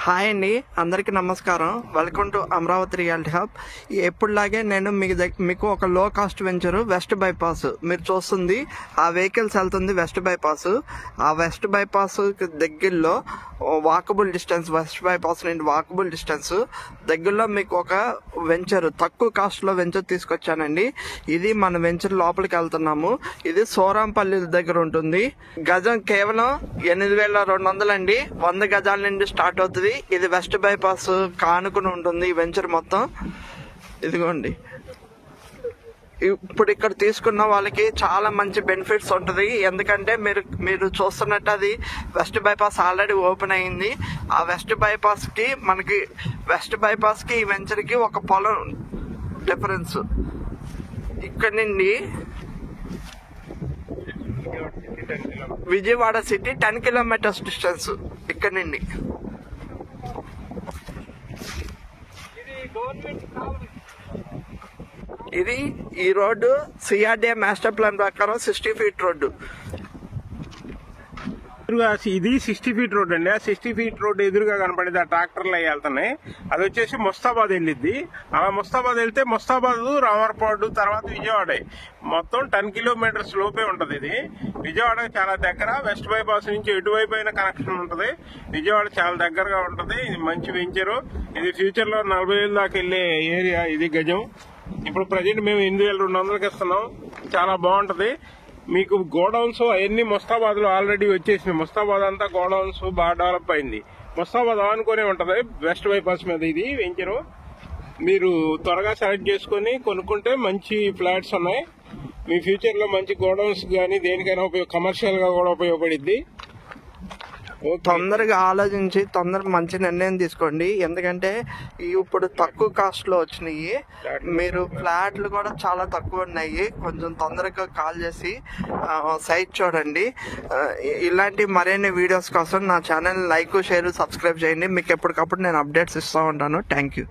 Hi అండి, అందరికీ నమస్కారం. Welcome to Amaravati Reality Hub. ఎప్పుడులాగే నేను మీకు ఒక లో కాస్ట్ వెంచర్ వెస్ట్ బైపాస్ మీరు చూస్తుంది. ఆ వెహికల్స్ వెళ్తుంది వెస్ట్ బైపాస్. ఆ వెస్ట్ బైపాస్ దగ్గరలో వాకబుల్ డిస్టెన్స్, వెస్ట్ బైపాస్ నుండి వాకబుల్ డిస్టెన్స్ దగ్గరలో మీకు ఒక వెంచర్, తక్కువ కాస్ట్ లో వెంచర్ తీసుకొచ్చానండి. ఇది మన వెంచర్ లోపలికి వెళ్తున్నాము. ఇది సోరాంపల్లి దగ్గర ఉంటుంది. గజం కేవలం 8,200 అండి. 100 గజాల నుండి స్టార్ట్ అవుతుంది. ఇది వెస్ట్ బైపాస్ కానుకుని ఉంటుంది ఈ వెంచర్ మొత్తం. ఇదిగోండి, ఇప్పుడు ఇక్కడ తీసుకున్న వాళ్ళకి చాలా మంచి బెనిఫిట్స్ ఉంటుంది. ఎందుకంటే మీరు చూస్తున్నట్టు అది వెస్ట్ బైపాస్ ఆల్రెడీ ఓపెన్ అయింది. ఆ వెస్ట్ బైపాస్ కి ఈ వెంచర్ కి ఒక పొలం డిఫరెన్స్. ఇక్కడ నుండి విజయవాడ సిటీ 10 కిలోమీటర్స్ డిస్టెన్స్ ఇక్కడ నుండి. ఇది ఈ రోడ్డు సిఆర్డిఏ మాస్టర్ ప్లాన్ ప్రకారం 60 ఫీట్ రోడ్డు. ఇది 60 ఫీట్ రోడ్ అండి. ఆ 60 ఫీట్ రోడ్ ఎదురుగా కనపడేది ఆ ట్రాక్టర్లు అవి వెళ్తున్నాయి. అది వచ్చేసి ముస్తాబాద్ వెళ్ళిద్ది. అలా ముస్తాబాద్ వెళ్తే ముస్తాబాద్, రామర్పాడు, తర్వాత విజయవాడ మొత్తం 10 కిలోమీటర్స్ లోపే ఉంటది. ఇది విజయవాడ చాలా దగ్గర. వెస్ట్ బైపాస్ నుంచి ఎటువైపు అయినా కనెక్షన్ ఉంటది. విజయవాడ చాలా దగ్గరగా ఉంటది. ఇది మంచి వెంచరు. ఇది ఫ్యూచర్ లో 40,000 దాకా వెళ్లే ఏరియా ఇది గజం. ఇప్పుడు ప్రజెంట్ మేము 8,200కి ఇస్తున్నాం. చాలా బాగుంటది. మీకు గోడౌన్స్ అవన్నీ ముస్తాబాద్ లో ఆల్రెడీ వచ్చేసినాయి. ముస్తాబాద్ అంతా గోడౌన్స్ బాగా డెవలప్ అయింది. ముస్తాబాద్ ఆనుకునే ఉంటది వెస్ట్ బైపాస్ మీద ఇది వెంచరు. మీరు త్వరగా సెలెక్ట్ చేసుకుని కొనుక్కుంటే మంచి ఫ్లాట్స్ ఉన్నాయి. మీ ఫ్యూచర్ లో మంచి గోడౌన్స్ గానీ దేనికైనా కమర్షియల్ గా కూడా ఉపయోగపడిద్ది. తొందరగా ఆలోచించి మంచి నిర్ణయం తీసుకోండి. ఎందుకంటే ఇప్పుడు తక్కువ కాస్ట్ లో వచ్చినాయి. మీరు ఫ్లాట్లు కూడా చాలా తక్కువ ఉన్నాయి. కొంచెం తొందరగా కాల్ చేసి సైట్ చూడండి. ఇలాంటి మరిన్ని వీడియోస్ కోసం నా ఛానల్ లైక్, షేర్, సబ్స్క్రైబ్ చేయండి. మీకు ఎప్పటికప్పుడు నేను అప్డేట్స్ ఇస్తూ ఉంటాను. Thank you.